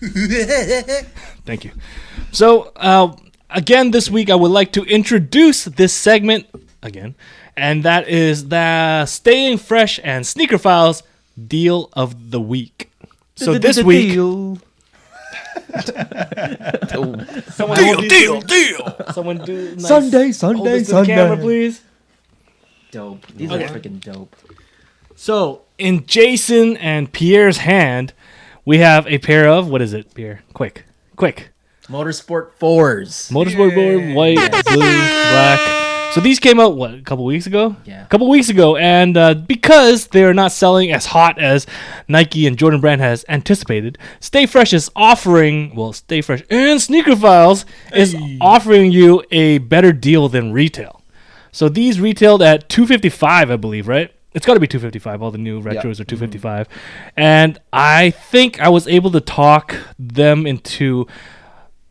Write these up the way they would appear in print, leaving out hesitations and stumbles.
Thank you. So, again, this week I would like to introduce this segment again, and that is the Staying Fresh and Sneakerphiles Deal of the Week. So this week... Deal. Deal. Someone do nice. Sunday, Hold this to the camera, please. Dope. These are freaking dope. So, in Jason and Pierre's hand, we have a pair of, what is it, Pierre? Quick. Motorsport 4s. Motorsport board, white, blue, black. So these came out, what, a couple weeks ago? Yeah. A couple weeks ago, and because they're not selling as hot as Nike and Jordan Brand has anticipated, Stay Fresh is offering, Stay Fresh and Sneakerphiles is offering you a better deal than retail. So these retailed at $255, I believe, right? It's got to be $255. All the new retros are $255. And I think I was able to talk them into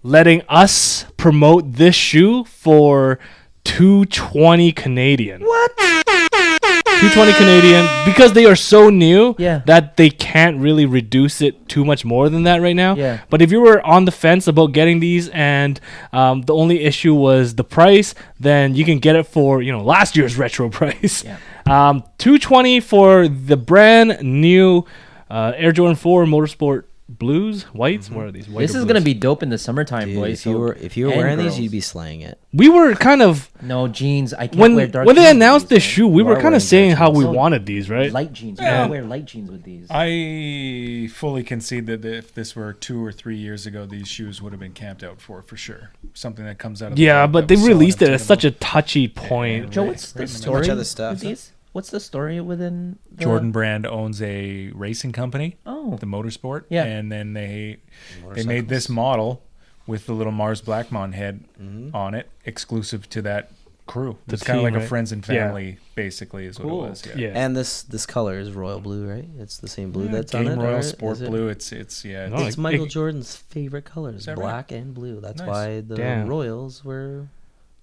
letting us promote this shoe for $220 Canadian. What? $220 Canadian, because they are so new Yeah. that they can't really reduce it too much more than that right now. Yeah. But if you were on the fence about getting these and the only issue was the price, then you can get it for last year's retro price. Yeah. $220 for the brand new Air Jordan 4 Motorsport Blues, whites. What are these? White This or is blues? gonna be dope in the summertime, Dude, boys. if you were and wearing girls. these, you'd be slaying it. We were kind of No jeans. I can't when wear dark they jeans with announced these, this man. shoe, we You were are kind of wearing saying dark how we jeans. wanted these, right? Light jeans. Yeah. You can't wear light jeans with these. I fully concede that if this were 2 or 3 years ago, these shoes would have been camped out for sure. Something that comes out of the Yeah, bag but that they was so released it at such a unobtainable. touchy point. Joe, right, what's the right in the story middle. Other with stuff. these? What's the story within the... Jordan Brand owns a racing company, Oh. the Motorsport, Yeah. and then they made this model with the little Mars Blackmon head on it, exclusive to that crew. The It's kind of team, like right? a friends and Yeah. family, basically, is what Cool. it was. Yeah. And this color is royal blue, right? It's the same blue that's on Game it. Royal or Sport is it- Blue. It's yeah. No, It's like, Michael it- Jordan's favorite colors, that right? black and blue. That's Nice. why the Damn. Royals were.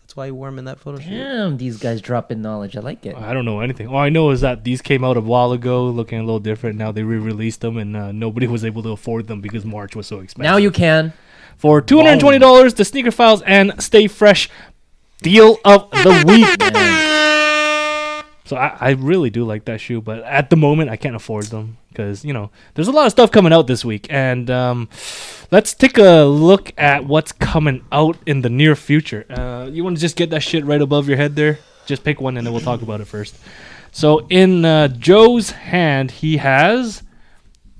That's why he wore them in that photo shoot. Damn, these guys dropping knowledge. I like it. I don't know anything. All I know is that these came out a while ago, looking a little different. Now they re-released them, and nobody was able to afford them because March was so expensive. Now you can. For $220, the Sneaker Files and Stay Fresh Deal of the Week. So I really do like that shoe, but at the moment I can't afford them because there's a lot of stuff coming out this week, and let's take a look at what's coming out in the near future. You want to just get that shit right above your head there? Just pick one and then we'll talk about it first. So in Joe's hand, he has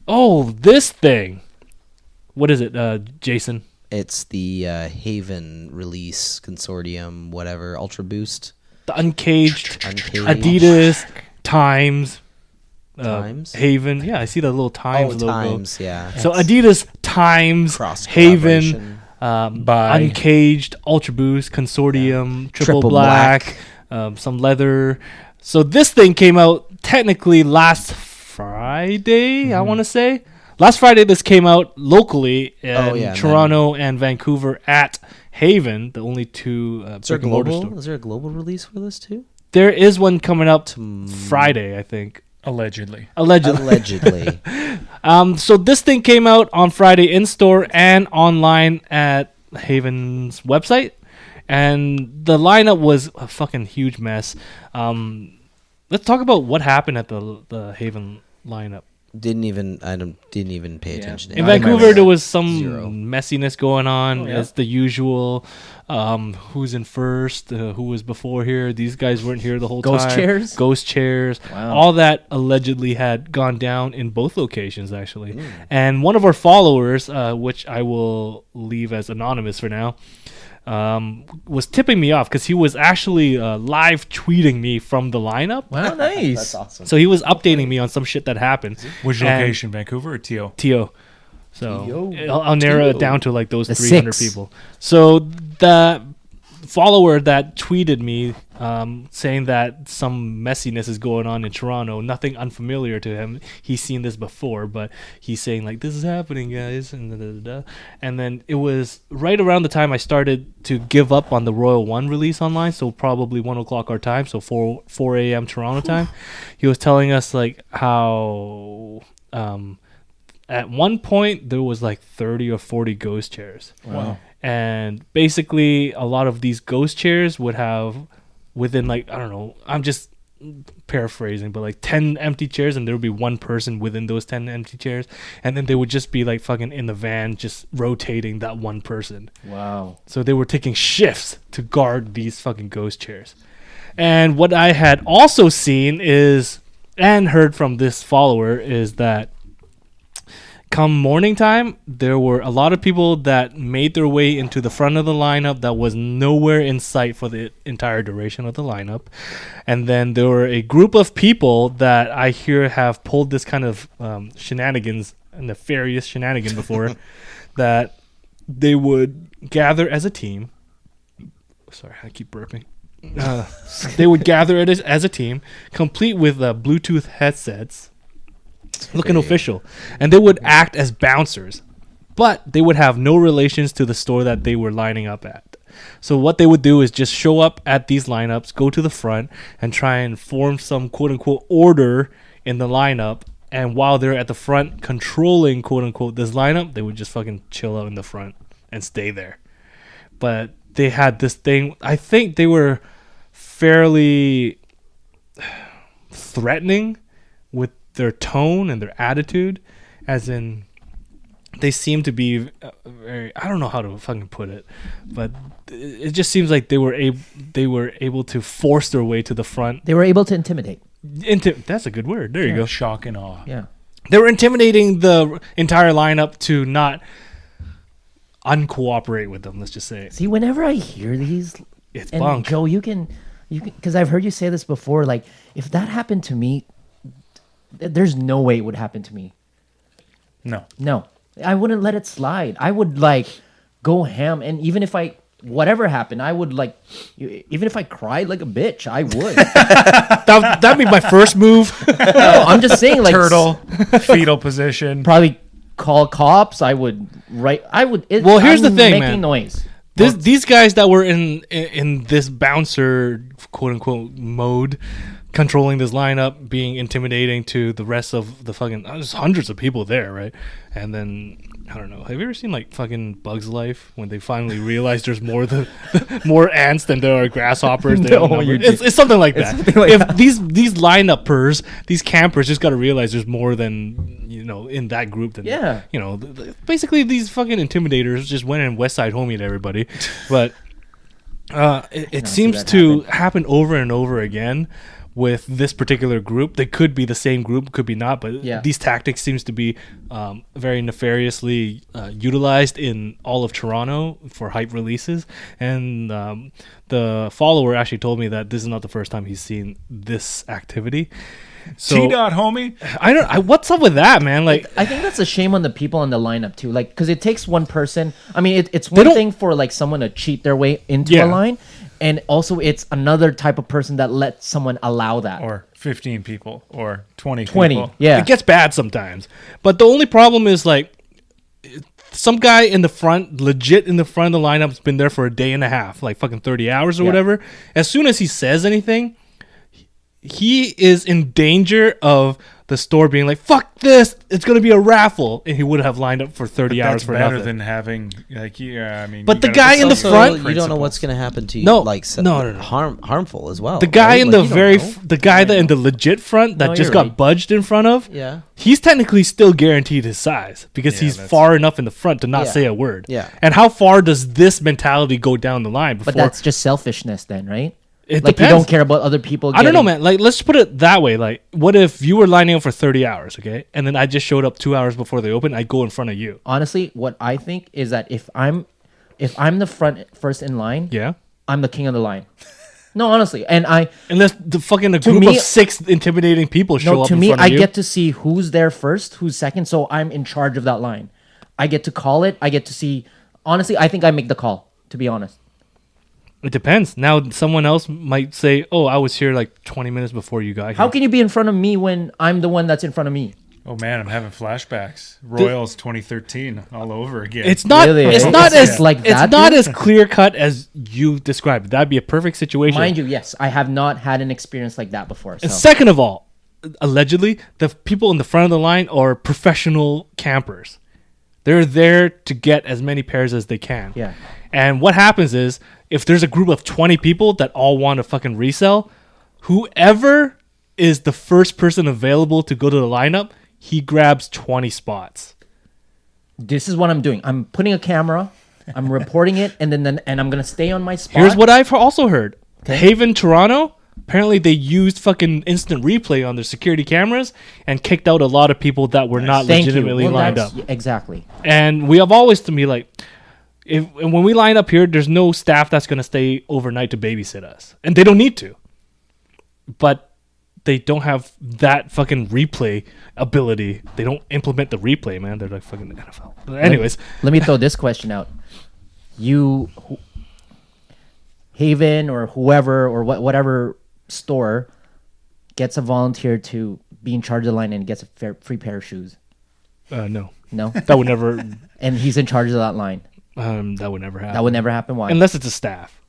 this thing. What is it, Jason? It's the Haven release consortium, whatever, UltraBOOST The Uncaged, Uncaged. Adidas, Times, Times? Haven. Yeah, I see the little Times logo. Times, yeah. So Adidas, Times, Cross Haven, collaboration. Uncaged, UltraBOOST, Consortium, Triple Triple Black, some leather. So this thing came out technically last Friday, I want to say. Last Friday, this came out locally in Toronto and Vancouver at Haven, the only two Is there a brick and mortar global? stores. Is there a global release for this too? There is one coming up Friday, I think. Allegedly. Allegedly. So this thing came out on Friday in store and online at Haven's website, and the lineup was a fucking huge mess. Let's talk about what happened at the Haven lineup. Didn't even pay attention to In it. Vancouver, there was some Zero. messiness going on. Oh, yeah. It's the usual. Who's in first? Who was before here? These guys weren't here the whole Ghost time. chairs? Ghost chairs. Wow. All that allegedly had gone down in both locations, actually. And one of our followers, which I will leave as anonymous for now, was tipping me off because he was actually live tweeting me from the lineup. Wow, nice. That's awesome. So he was updating me on some shit that happened. Which And- location, Vancouver or TO? TO. So TO. I'll narrow it down to like those The 300 six. people. So the follower that tweeted me saying that some messiness is going on in Toronto, nothing unfamiliar to him. He's seen this before, but he's saying like, this is happening, guys. And then it was right around the time I started to give up on the Royal One release online. So probably 1 o'clock our time. So 4 a.m. Toronto time. He was telling us like how at one point there was like 30 or 40 ghost chairs. Wow. And basically a lot of these ghost chairs would have within like, I don't know, I'm just paraphrasing, but like 10 empty chairs, and there would be one person within those 10 empty chairs, and then they would just be like fucking in the van just rotating that one person. Wow. So they were taking shifts to guard these fucking ghost chairs. And what I had also seen is, and heard from this follower, is that come morning time, there were a lot of people that made their way into the front of the lineup that was nowhere in sight for the entire duration of the lineup. And then there were a group of people that I hear have pulled this kind of shenanigans, nefarious shenanigan before, that they would gather as a team. Sorry, I keep burping. They would gather it as a team, complete with Bluetooth headsets, looking official, and they would act as bouncers, but they would have no relations to the store that they were lining up at. So what they would do is just show up at these lineups, go to the front, and try and form some quote-unquote order in the lineup. And while they're at the front controlling quote-unquote this lineup, they would just fucking chill out in the front and stay there. But they had this thing, I think they were fairly threatening with their tone and their attitude, as in they seem to be very, I don't know how to fucking put it, but it just seems like they were able to force their way to the front. They were able to intimidate. That's a good word. There you go. Shock and awe. Yeah. They were intimidating the entire lineup to not uncooperate with them, let's just say. See, whenever I hear these, It's and bunk. Joe, you can, because I've heard you say this before. Like, if that happened to me, there's no way it would happen to me. No, I wouldn't let it slide. I would like go ham, and even if whatever happened, I would like, even if I cried like a bitch, I would. That'd be my first move. No, I'm just saying, like, Turtle, fetal position. probably call cops. I would write. I would. Well, here's the thing, making man. noise. These guys that were in this bouncer quote unquote mode, controlling this lineup, being intimidating to the rest of the fucking, there's hundreds of people there, right? And then I don't know. Have you ever seen like fucking Bugs Life when they finally realize there's more more ants than there are grasshoppers? No, It's something like that. something like If that. these lineuppers, these campers, just got to realize there's more than in that group than Yeah. basically these fucking intimidators just went and West Side Homie'd everybody, but it see seems that to happen over and over again with this particular group. They could be the same group, could be not, but Yeah. these tactics seems to be very nefariously utilized in all of Toronto for hype releases. And the follower actually told me that this is not the first time he's seen this activity. So T-Dot, homie. what's up with that, man? Like, I think that's a shame on the people on the lineup too. Like, because it takes one person. I mean, it's one don't- thing for like someone to cheat their way into Yeah. a line, and also it's another type of person that lets someone allow that. Or 15 people. Or 20 20, people. yeah. it gets bad sometimes. But the only problem is like some guy in the front, legit in the front of the lineup's been there for a day and a half, like fucking 30 hours or Yeah. whatever. As soon as he says anything, he is in danger of the store being like, fuck this, it's going to be a raffle. And he would have lined up for 30 But hours that's for better nothing. than having, like, yeah, I mean. But you the gotta guy put in the some front- You don't know principles. what's gonna happen to you. No, like no. harmful as well. The guy right? in Like, the you don't know. the guy that in the legit front that No, just you're got right. budged in front of, Yeah. he's technically still guaranteed his size because Yeah, he's that's- far enough in the front to not Yeah. say a word. Yeah. And how far does this mentality go down the line before? But that's just selfishness, then, right? it Like, depends. you don't care about other people. I don't know, getting- man. Like, let's put it that way. Like, what if you were lining up for 30 hours, okay? And then I just showed up 2 hours before they open. I go in front of you. Honestly, what I think is that if I'm the first in line, Yeah? I'm the king of the line. No, honestly, and Unless the fucking group me- of 6 intimidating people show no, up to in me, front of I you. get to see who's there first, who's second, so I'm in charge of that line. I get to call it. I get to see. Honestly, I think I make the call, to be honest. It depends. Now, someone else might say, oh, I was here like 20 minutes before you got here. How can you be in front of me when I'm the one that's in front of me? Oh, man, I'm having flashbacks. Royals 2013 all over again. It's not. Really, It's eh? not It's as like It's that, not dude? as clear cut as you described. That'd be a perfect situation. Mind you, yes, I have not had an experience like that before. So. And second of all, allegedly, the people in the front of the line are professional campers. They're there to get as many pairs as they can. Yeah. And what happens is, if there's a group of 20 people that all want to fucking resell, whoever is the first person available to go to the lineup, he grabs 20 spots. This is what I'm doing. I'm putting a camera, I'm reporting it, and then I'm gonna stay on my spot. Here's what I've also heard. Okay. Haven, Toronto, apparently they used fucking instant replay on their security cameras and kicked out a lot of people that were not legitimately lined up. Exactly. And we have always to be like, when we line up here, there's no staff that's going to stay overnight to babysit us. And they don't need to. But they don't have that fucking replay ability. They don't implement the replay, man. They're like fucking the NFL. But anyways. Let me throw this question out. Haven or whoever or whatever store gets a volunteer to be in charge of the line and gets a free pair of shoes. No. No? That would never... And he's in charge of that line. That would never happen. That would never happen. Why? Unless it's a staff.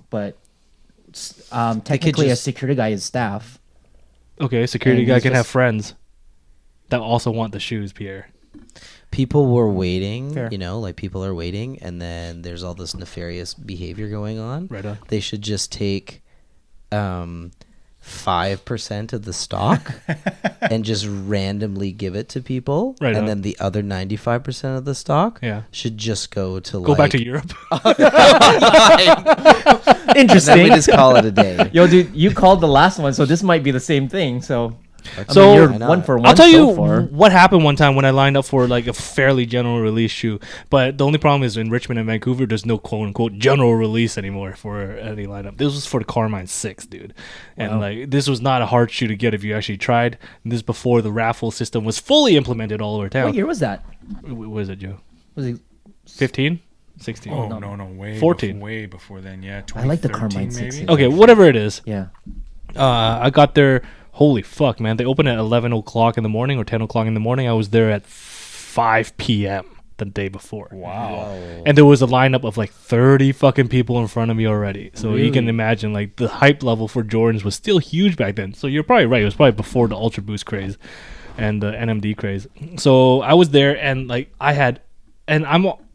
But technically a security guy is staff. Okay, security guy can have friends that also want the shoes, Pierre. People were waiting, Fair. like people are waiting, and then there's all this nefarious behavior going on. Right on. They should just take 5% of the stock and just randomly give it to people. Right and on. then the other 95% of the stock should just go to back to Europe. Interesting. And then we just call it a day. Yo, dude, you called the last one, so this might be the same thing. So So you're 1 for 1. I'll tell you so far. what happened one time when I lined up for like a fairly general release shoe. But the only problem is in Richmond and Vancouver, there's no quote unquote general release anymore for any lineup. This was for the Carmine 6, dude. And like this was not a hard shoe to get if you actually tried. And this is before the raffle system was fully implemented all over town. What year was that? What was it, Joe? Was it 15? 16? Oh, no, way 14. way before then, yeah. I like the 2013 Carmine maybe? 6. Okay, whatever it is. Yeah. I got there. Holy fuck, man. They opened at 11 o'clock in the morning or 10 o'clock in the morning. I was there at 5 p.m. the day before. Wow. And there was a lineup of like 30 fucking people in front of me already. So you can imagine like the hype level for Jordans was still huge back then. So you're probably right. It was probably before the UltraBOOST craze and the NMD craze. So I was there and like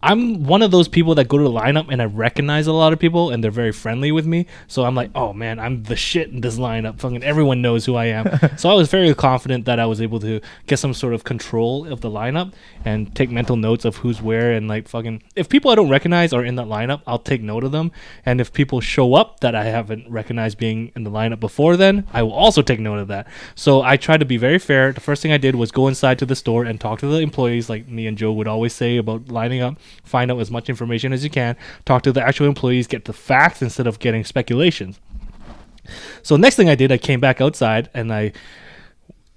I'm one of those people that go to the lineup and I recognize a lot of people and they're very friendly with me. So I'm like, oh man, I'm the shit in this lineup. Fucking everyone knows who I am. So I was very confident that I was able to get some sort of control of the lineup and take mental notes of who's where and like fucking if people I don't recognize are in that lineup, I'll take note of them. And if people show up that I haven't recognized being in the lineup before then, I will also take note of that. So I tried to be very fair. The first thing I did was go inside to the store and talk to the employees like me and Joe would always say about lining up. Find out as much information as you can, talk to the actual employees, get the facts instead of getting speculations. So next thing I did, I came back outside and I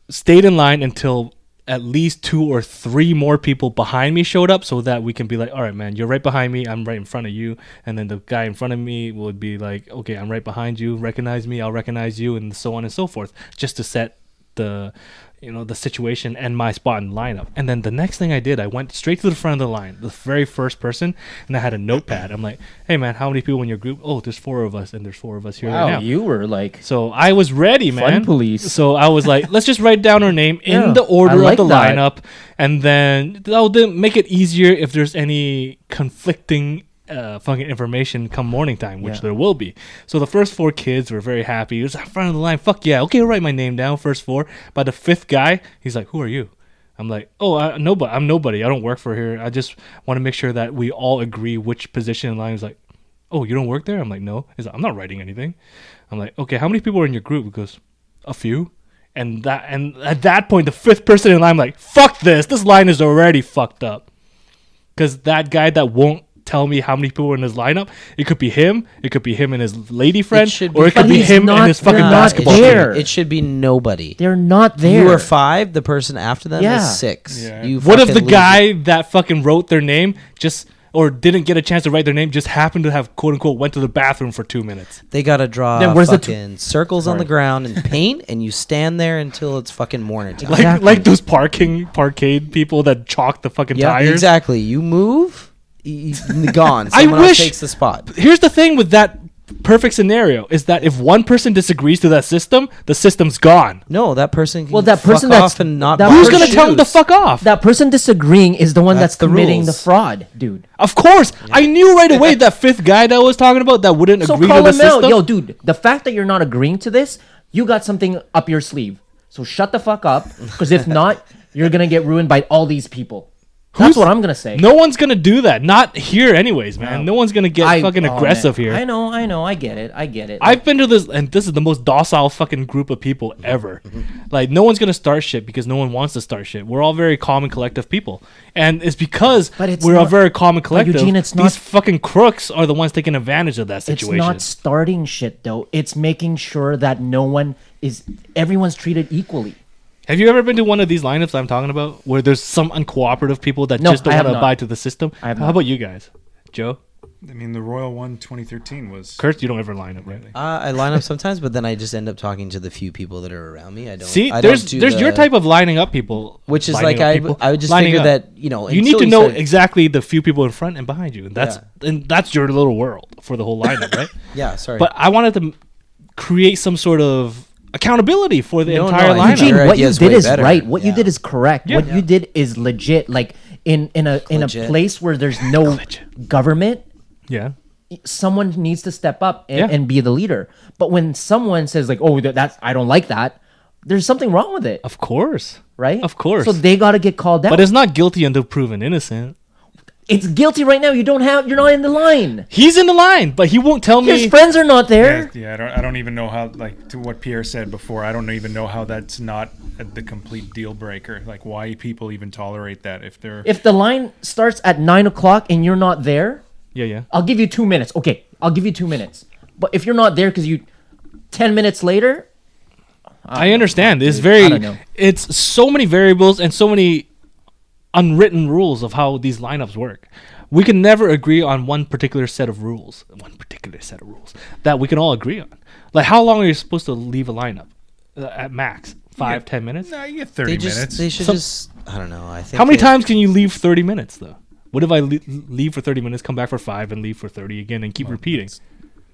stayed in line until at least 2 or 3 more people behind me showed up so that we can be like, all right, man, you're right behind me, I'm right in front of you. And then the guy in front of me would be like, okay, I'm right behind you, recognize me, I'll recognize you, and so on and so forth, just to set the situation and my spot in the lineup. And then the next thing I did, I went straight to the front of the line, the very first person, and I had a notepad. I'm like, hey man, how many people in your group? Oh, there's 4 of us, and there's 4 of us here right now. You were like, so I was ready, man. Fun police. So I was like, let's just write down our name in the order of the lineup, and then that'll make it easier if there's any conflicting fucking information come morning time, which there will be. So the first 4 kids were very happy. It was in front of the line. Fuck yeah. Okay, I'll write my name down. First 4. By the 5th guy, he's like, who are you? I'm like, I'm nobody. I don't work for here. I just want to make sure that we all agree which position in line. He's like, oh, you don't work there? I'm like, no. He's like, I'm not writing anything. I'm like, okay, how many people are in your group? He goes, a few. And at that point, the 5th person in line, I'm like, fuck this. This line is already fucked up. Because that guy that won't tell me how many people are in his lineup, it could be him and his lady friend, or it could be him and his fucking basketball there. team. It should be nobody. They're not there. You are 5. The person after them is 6. Yeah. You What if the fucking guy that fucking wrote their name or didn't get a chance to write their name just happened to have quote unquote went to the bathroom for 2 minutes? They gotta draw Then where's the fucking circles on the ground and paint, and you stand there until it's fucking morning time. Like those parkade people that chalk the fucking Yeah, tires. exactly. You move, gone. Someone else takes the spot. Here's the thing with that perfect scenario is that if one person disagrees to that system, the system's gone. No, that person can that person fuck that's off and not that buy Who's person- gonna tell them to fuck off? That person disagreeing is the one that's That's the committing the rules. fraud, dude. Of course, I knew right away that fifth guy that I was talking about that wouldn't So agree call to the him out. system. Yo, dude, the fact that you're not agreeing to this, you got something up your sleeve. So shut the fuck up, because if not, you're going to get ruined by all these people. That's what I'm going to say. No one's gonna do that. Not here, anyways, man. No one's gonna get fucking oh, aggressive man. here. I know. I get it. I've been to this, and this is the most docile fucking group of people ever. Like, no one's gonna start shit because no one wants to start shit. We're all very calm and collective people, and it's because But it's we're all not- very calm and collective. Eugene, it's these not- fucking crooks are the ones taking advantage of that It's situation. not starting shit, though. It's making sure that everyone's treated equally. Have you ever been to one of these lineups I'm talking about, where there's some uncooperative people that No, just don't I have want to not. abide to the system? I have How not. about you guys, Joe? I mean, the Royal one 2013 was. Kurt, you don't ever line up, right? I line up sometimes, but then I just end up talking to the few people that are around me. I don't See, I there's don't do your the- type of lining up people, which is lining like up I people, would just lining figure up. that You need until to know said- exactly the few people in front and behind you, and that's your little world for the whole lineup, right? Yeah, sorry. But I wanted to create some sort of accountability for the No, entire no, lineup. Eugene, Your what you idea's did way is better. right. What you Yeah. did is correct. Yeah. What you did is legit. Like in a Legit. place where there's no Legit. government, Yeah, someone needs to step up and, Yeah. and be the leader. But when someone says like, "Oh, that's I don't like that," there's something wrong with it, of course, right? Of course. So they got to get called out. but it's not guilty until proven innocent. It's guilty right now. You're not in the line. He's in the line, but he won't tell His me. friends are not there. Yeah, I don't even know how, like, to what Pierre said before, I don't even know how that's not the complete deal breaker. Like, why people even tolerate that if they're. If the line starts at 9:00 and you're not there, Yeah. I'll give you 2 minutes. Okay, I'll give you 2 minutes. But if you're not there because 10 minutes later, I understand. It's dude. very. I don't know. It's so many variables and so many unwritten rules of how these lineups work. We can never agree on one particular set of rules. That we can all agree on. Like, how long are you supposed to leave a lineup? At max 5-10 minutes. Nah, you get 30 minutes. They should Some- just. I don't know. I think. How many they- times can you leave 30 minutes though? What if I leave for 30 minutes, come back for 5, and leave for 30 again, and keep repeating?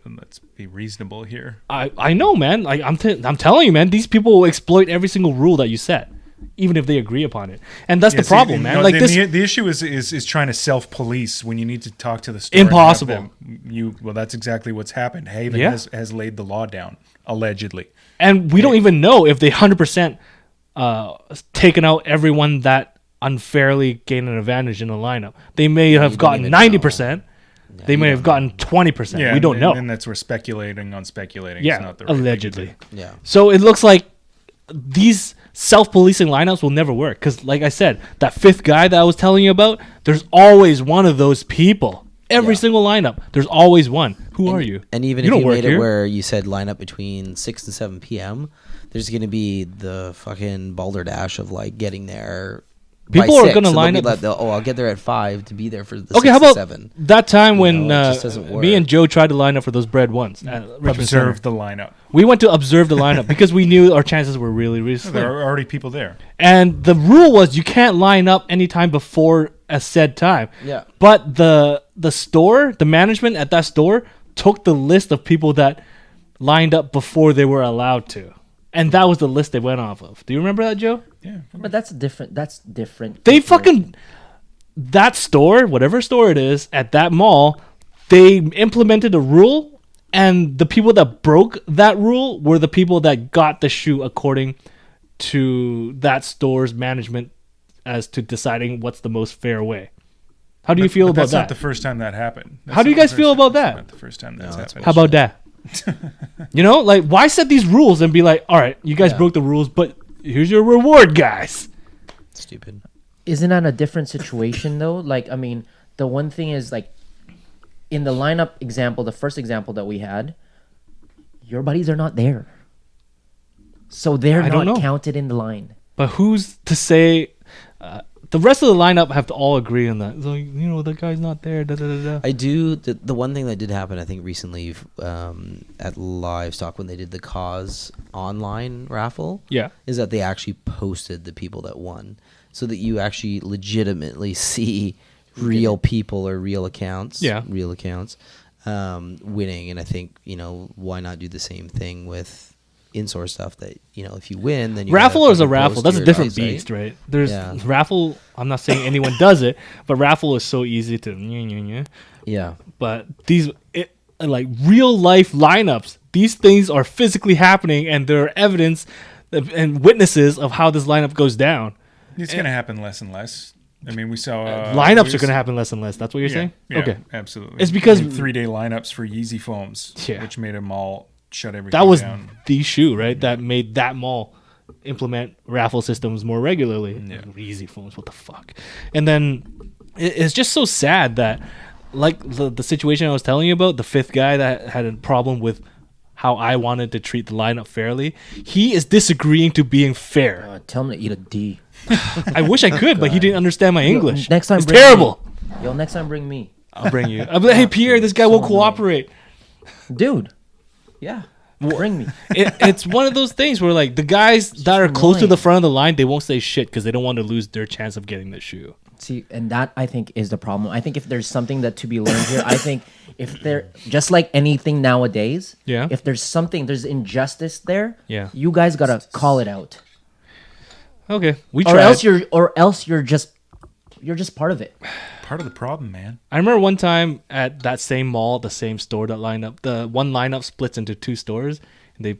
Let's be reasonable here. I know, man. Like I'm telling you, man. These people will exploit every single rule that you set, even if they agree upon it. And that's the problem, man. Like the issue is trying to self-police when you need to talk to the store. and have Impossible. them- well, that's exactly what's happened. Haven Yeah. has laid the law down, allegedly. And we don't even know if they 100% taken out everyone that unfairly gained an advantage in the lineup. They may have don't gotten even 90%. They may have gotten 20%. We don't know. And that's where speculating on speculating. Yeah, is not the right thing to allegedly. do. Yeah. So it looks like these self-policing lineups will never work because, like I said, that fifth guy that I was telling you about, there's always one of those people. Every Yeah. single lineup, there's always one. Who are you? And even You if don't you work made here. it where you said line up between 6 and 7 p.m., there's going to be the fucking balderdash of like getting there. People by are 6, gonna so they'll line be up like, I'll get there at 5 to be there for the Okay, 6 how to about 7. that time when know, it just doesn't me work. and Joe tried to line up for those bread ones at Richmond Observe Center? the lineup. We went to observe the lineup because we knew our chances were really, really slim. There are already people there. And the rule was you can't line up anytime before a said time. Yeah. But the store, the management at that store took the list of people that lined up before they were allowed to. And that was the list they went off of. Do you remember that, Joe? Yeah. but that's different. That's different. They fucking that store, whatever store it is at that mall, they implemented a rule, and the people that broke that rule were the people that got the shoe according to that store's management as to deciding what's the most fair way. How do you feel But about that's not that? the first time that happened. That's How do you not the guys first feel time- about that's that? Not the first time that's that's happened. How about that? You know, like why set these rules and be like, all right, you guys Yeah. broke the rules, but here's your reward, guys. Stupid. Isn't that a different situation though? Like, I mean, the one thing is like in the lineup example, the first example that we had, your buddies are not there. So they're I don't not know. counted in the line. But who's to say? The rest of the lineup have to all agree on that. It's like, you know, the guy's not there. Da, da, da, da. I do. The one thing that did happen, I think, recently at Livestock when they did the Cause online raffle, Yeah. is that they actually posted the people that won, so that you actually legitimately see real people or real accounts. Yeah. Real accounts. winning. And I think, why not do the same thing with in-store stuff that, if you win, then you raffle is a fucking raffle. post That's a your different website. beast, right? There's Yeah. raffle. I'm not saying anyone does it, but raffle is so easy to. Yeah. But like real life lineups, these things are physically happening, and there are evidence and witnesses of how this lineup goes down. It's going to happen less and less. I mean, we saw Lineups are going to happen less and less. That's what you're saying? Yeah, Okay. absolutely. It's because- 3-day lineups for Yeezy foams, Yeah. which made them all shut everything That was down. the shoe, right? That made that mall implement raffle systems more regularly. Yeah. Easy phones, what the fuck? And then it's just so sad that, like the situation I was telling you about, the fifth guy that had a problem with how I wanted to treat the lineup fairly, he is disagreeing to being fair. Tell him to eat a D. I wish I could, but he didn't understand my English. Next time, it's bring terrible. Me. Yo, next time bring me, I'll bring you. I'll be like, hey Pierre, this guy won't cooperate. dude. Yeah, bring me. It's one of those things where like the guys that are close to annoying. the front of the line, they won't say shit because they don't want to lose their chance of getting the shoe. See, and that I think is the problem. I think if there's something that to be learned here, I think if there, just like anything nowadays, Yeah. if there's injustice there, Yeah. you guys gotta call it out, Okay, we or tried. else you're just part of it. Part of the problem, man. I remember one time at that same mall, the same store that lineup, the one lineup splits into two stores. And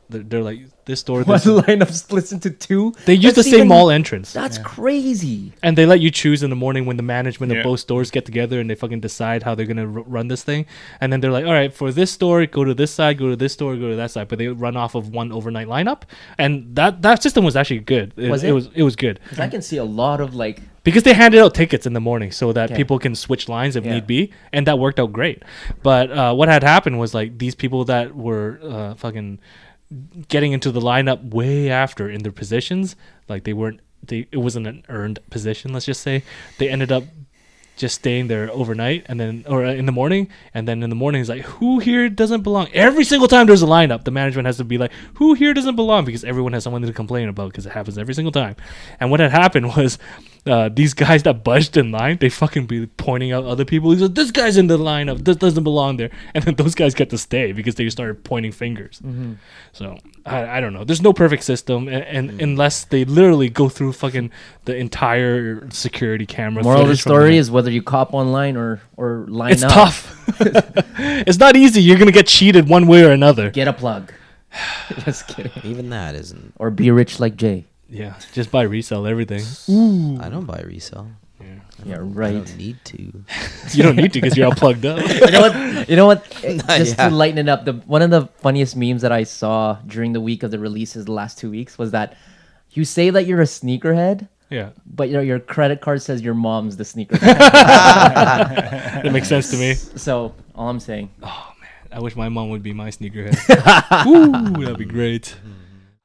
they're like this store. One This, lineup splits into two. they use the That's same even- mall entrance, That's crazy. and they let you choose in the morning when the management Yeah. of both stores get together and they fucking decide how they're gonna run this thing. And then they're like, all right, for this store, go to this side, go to this store, go to that side. But they run off of one overnight lineup, and that system was actually good. Was it it? was good. Because I can see a lot of like. Because they handed out tickets in the morning so that Okay. people can switch lines if Yeah. need be, and that worked out great. But what had happened was like these people that were fucking getting into the lineup way after in their positions, like it wasn't an earned position, let's just say. They ended up just staying there overnight and then or in the morning, and then in the morning it's like, who here doesn't belong? Every single time there's a lineup, the management has to be like, who here doesn't belong, because everyone has someone to complain about, because it happens every single time. And what had happened was these guys that budged in line, they fucking be pointing out other people. He's like, this guy's in the lineup, this doesn't belong there. And then those guys get to stay because they started pointing fingers. So I don't know, there's no perfect system, and unless they literally go through fucking the entire security camera. Moral of the footage from story the- is whether you cop online or line it's up. tough. It's not easy. You're gonna get cheated one way or another. Get a plug. Just kidding. Even that isn't. Or be rich like Jay. Yeah, just buy resell everything. I don't buy resell. Yeah, I right. don't need to. You don't need to because you're all plugged up. You know what? Just Yeah. to lighten it up, one of the funniest memes that I saw during the week of the releases the last 2 weeks was that you say that you're a sneakerhead, Yeah, but your credit card says your mom's the sneakerhead. that makes sense to me. So all I'm saying. I wish my mom would be my sneakerhead. Ooh, that'd be great.